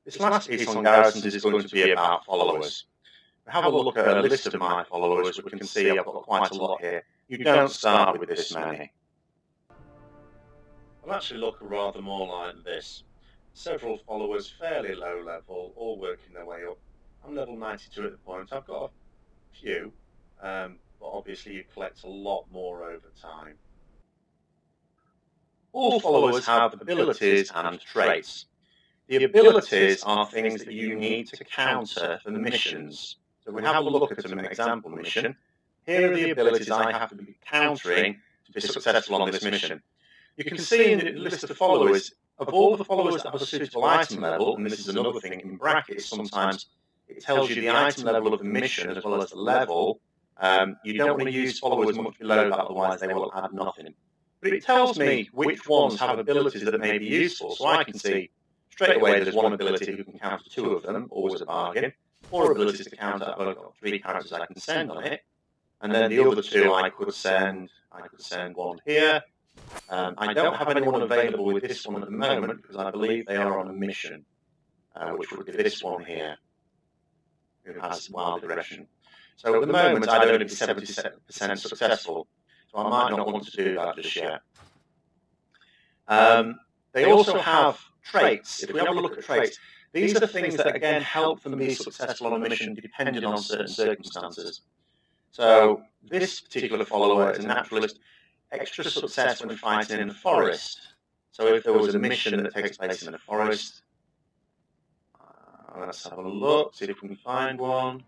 This last piece on garrisons is going to be about followers. If we have a look at a list of my followers, we can see I've got quite a lot here. You don't start with this many. I'll actually look rather more like this. Several followers, fairly low level, all working their way up. I'm level 92 at the point. I've got a few, but obviously you collect a lot more over time. All followers have abilities and traits. The abilities are things that you need to counter for the missions. So we have a look at an example mission. Here are the abilities I have to be countering to be successful on this mission. You can see in the list of followers, of all the followers that have a suitable item level, and this is another thing in brackets, sometimes it tells you the item level of the mission as well as the level. You don't want to use followers much below that, otherwise they will add nothing. But it tells me which ones have abilities that may be useful, so I can see straight away there's one ability who can counter two of them, always a bargain. 4 abilities to counter, I've only got 3 characters I can send on it. And then the other 2 I could send one here. I don't have anyone available with this one at the moment because I believe they are on a mission, which would be this one here, who has wild aggression. So at the moment I'd only be 70% successful, so I might not want to do that just yet. They also have traits. If we have a look at traits, these are things that again help them be successful on a mission depending on certain circumstances. So this particular follower is a naturalist, extra success when fighting in the forest. So if there was a mission that takes place in a forest, let's have a look, see if we can find one.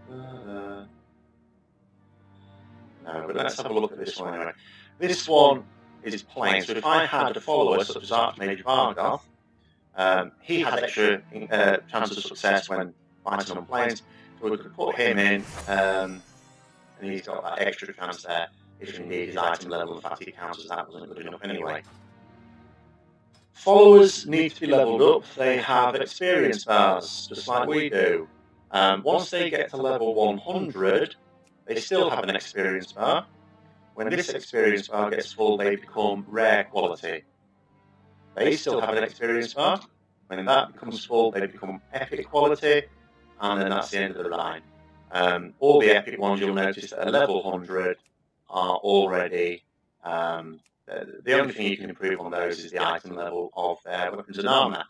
No, but let's have a look at this one anyway. This one is plain. So if I had a follower such as Archmage Vargoth, he has extra chance of success when fighting on planes. So we could put him in, and he's got that extra chance there if indeed his item level, in fact he counts as that wasn't good enough anyway. Followers need to be leveled up. They have experience bars, just like we do. Once they get to level 100, they still have an experience bar. When this experience bar gets full, they become rare quality. They still have an experience bar. When that becomes full, they become epic quality, and then that's the end of the line. All the epic ones you'll notice at level 100 are already, the only thing you can improve on those is the item level of their weapons and armour.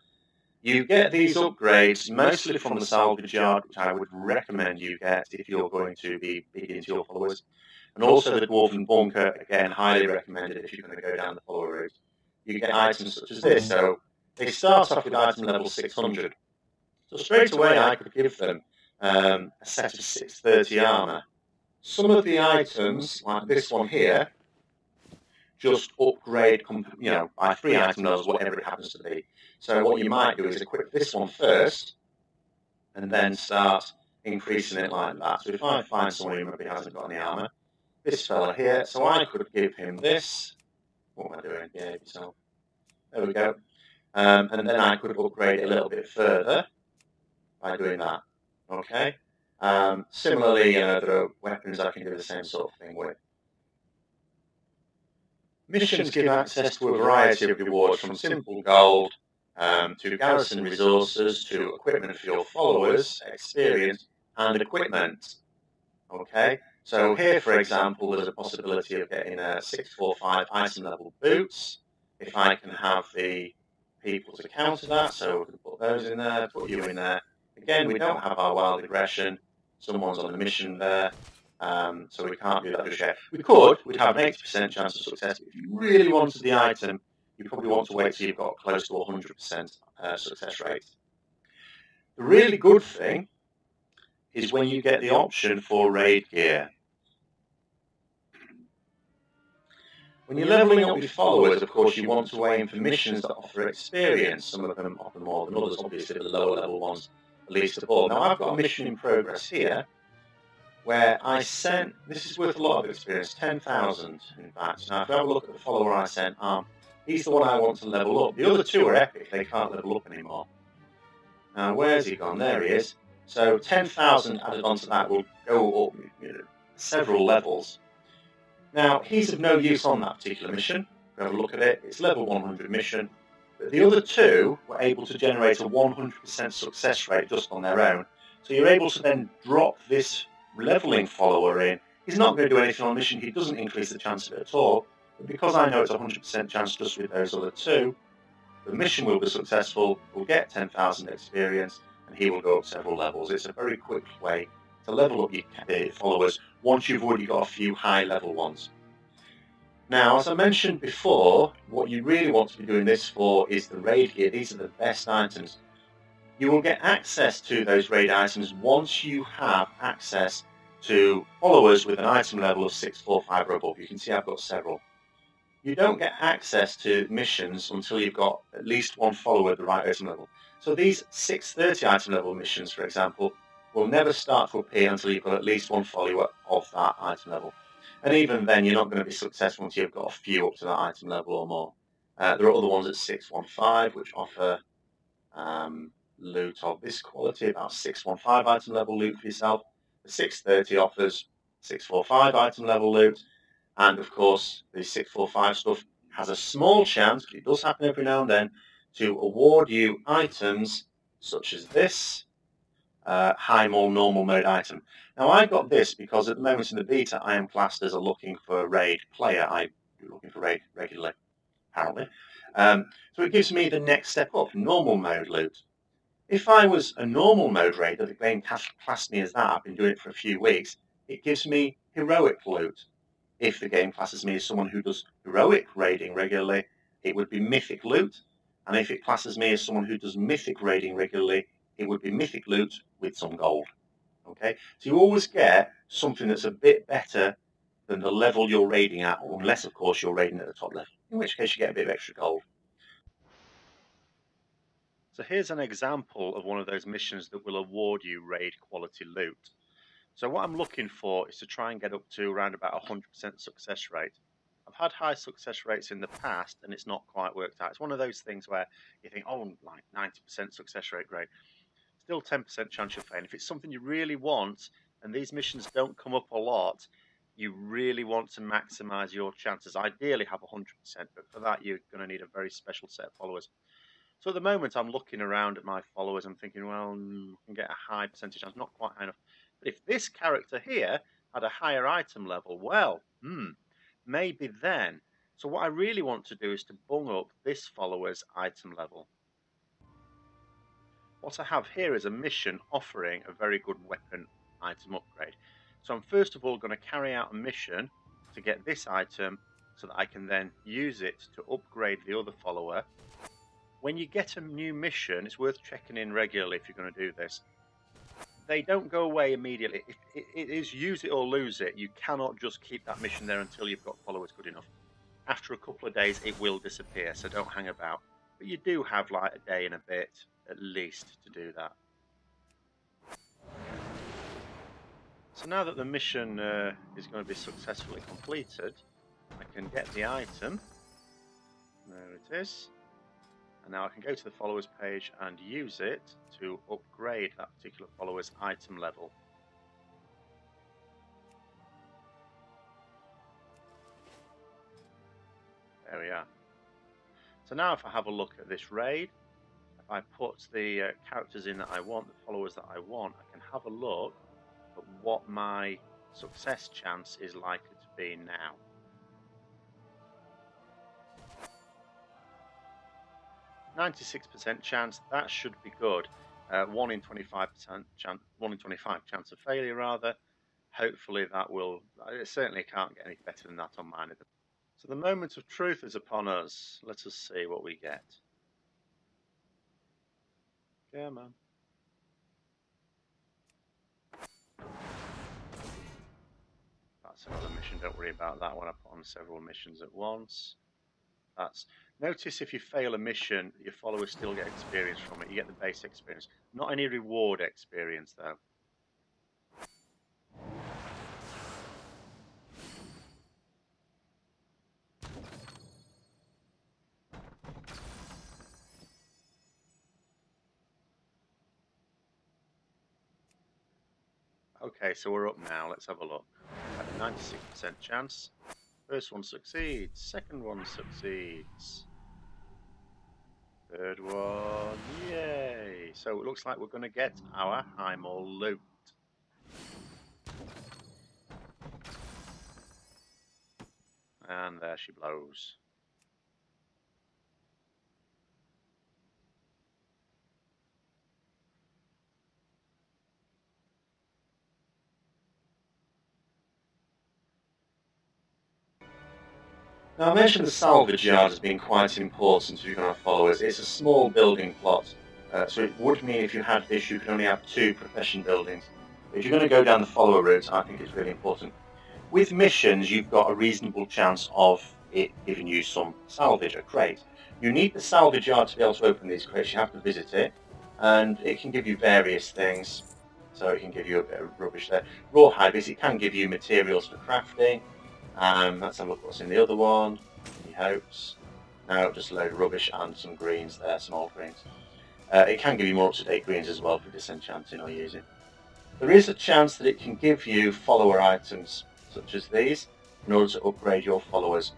You get these upgrades mostly from the salvage yard, which I would recommend you get if you're going to be big into your followers. And also the Dwarven Bunker, again, highly recommended if you're going to go down the follower route. You get items such as this. So they start off with item level 600. So straight away I could give them a set of 630 armour. Some of the items, like this one here, just upgrade, by 3 item levels, whatever it happens to be. So what you might do is equip this one first, and then start increasing it like that. So if I find someone who maybe hasn't got any armour, this fella here, so I could give him this. What am I doing? Yeah, yourself. There we go. And then I could upgrade it a little bit further by doing that. Okay. Similarly, there are weapons I can do the same sort of thing with. Missions give access to a variety of rewards, from simple gold to garrison resources to equipment for your followers, experience, and equipment. Okay. So here, for example, there's a possibility of getting a 645 item level boots. If I can have the people to counter that, so we can put those in there, put you in there. Again, we don't have our wild aggression. Someone's on a mission there, so we can't do that just yet. We could. We'd have an 80% chance of success. But if you really wanted the item, you probably want to wait till you've got close to 100% success rate. The really good thing is when you get the option for raid gear. When you're levelling up your followers, of course, you want to aim for missions that offer experience. Some of them offer more than others, obviously the lower level ones, at least of all. Now, I've got a mission in progress here, where I sent, this is worth a lot of experience, 10,000 in fact. Now, if you have a look at the follower I sent, he's the one I want to level up. The other 2 are epic, they can't level up anymore. Now, where's he gone? There he is. So 10,000 added onto that will go up several levels. Now, he's of no use on that particular mission. If you have a look at it, it's level 100 mission. But the other two were able to generate a 100% success rate just on their own. So you're able to then drop this leveling follower in. He's not going to do anything on the mission. He doesn't increase the chance of it at all. But because I know it's a 100% chance just with those other two, the mission will be successful, we'll get 10,000 experience, and he will go up several levels. It's a very quick way to level up your followers once you've already got a few high-level ones. Now, as I mentioned before, what you really want to be doing this for is the raid gear. These are the best items. You will get access to those raid items once you have access to followers with an item level of 645 or above. You can see I've got several. You don't get access to missions until you've got at least one follower at the right item level. So these 630 item level missions, for example, will never start to appear until you've got at least one follower of that item level. And even then, you're not going to be successful until you've got a few up to that item level or more. There are other ones at 615, which offer loot of this quality, about 615 item level loot for yourself. The 630 offers 645 item level loot. And of course, the 645 stuff has a small chance, but it does happen every now and then, to award you items such as this high mode normal mode item. Now I got this because at the moment in the beta I am classed as a looking for raid player. I'm looking for raid regularly, apparently. So it gives me the next step up, normal mode loot. If I was a normal mode raider, the game classed me as that, I've been doing it for a few weeks, it gives me heroic loot. If the game classes me as someone who does heroic raiding regularly, it would be mythic loot. And if it classes me as someone who does mythic raiding regularly, it would be mythic loot with some gold. Okay, so you always get something that's a bit better than the level you're raiding at, unless of course you're raiding at the top level, in which case you get a bit of extra gold. So here's an example of one of those missions that will award you raid quality loot. So what I'm looking for is to try and get up to around about 100% success rate. I've had high success rates in the past and it's not quite worked out. It's one of those things where you think, oh, like 90% success rate, great. Still 10% chance you'll fail. If it's something you really want, and these missions don't come up a lot, you really want to maximize your chances. Ideally have 100%, but for that you're going to need a very special set of followers. So at the moment I'm looking around at my followers and thinking, well, I can get a high percentage chance, not quite high enough. But if this character here had a higher item level, well, maybe then. So what I really want to do is to bung up this follower's item level. What I have here is a mission offering a very good weapon item upgrade. So I'm first of all going to carry out a mission to get this item so that I can then use it to upgrade the other follower. When you get a new mission, it's worth checking in regularly if you're going to do this. They don't go away immediately. It is use it or lose it. You cannot just keep that mission there until you've got followers good enough. After a couple of days, it will disappear, so don't hang about. But you do have like a day and a bit, at least, to do that. So now that the mission is going to be successfully completed, I can get the item. There it is. And now I can go to the followers page and use it to upgrade that particular follower's item level. There we are. So now if I have a look at this raid, if I put the characters in that I want, the followers that I want, I can have a look at what my success chance is likely to be now. 96% chance, that should be good. 1 in 25 chance of failure rather. Hopefully that will, it certainly can't get any better than that on mine. So the moment of truth is upon us. Let us see what we get. Come on. That's another mission, don't worry about that one. I put on several missions at once. Notice if you fail a mission, your followers still get experience from it. You get the base experience. Not any reward experience, though. Okay, so we're up now. Let's have a look. 96% chance. First one succeeds. Second one succeeds. Third one, yay! So it looks like we're going to get our Heimel loot. And there she blows. Now I mentioned the salvage yard as being quite important if you're going to follow us. It's a small building plot, so it would mean if you had this you could only have 2 profession buildings. But if you're going to go down the follower route, I think it's really important. With missions, you've got a reasonable chance of it giving you some salvage, a crate. You need the salvage yard to be able to open these crates. You have to visit it, and it can give you various things. So it can give you a bit of rubbish there. Rawhide, it can give you materials for crafting. Let's have a look what's in the other one. Any hopes? No, just a load of rubbish and some greens there, some old greens. It can give you more up-to-date greens as well for disenchanting or using. There is a chance that it can give you follower items, such as these, in order to upgrade your followers.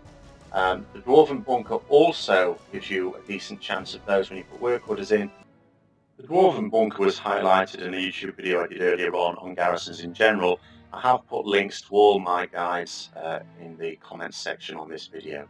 The Dwarven Bunker also gives you a decent chance of those when you put work orders in. The Dwarven Bunker was highlighted in a YouTube video I did earlier on garrisons in general. I have put links to all my guides in the comments section on this video.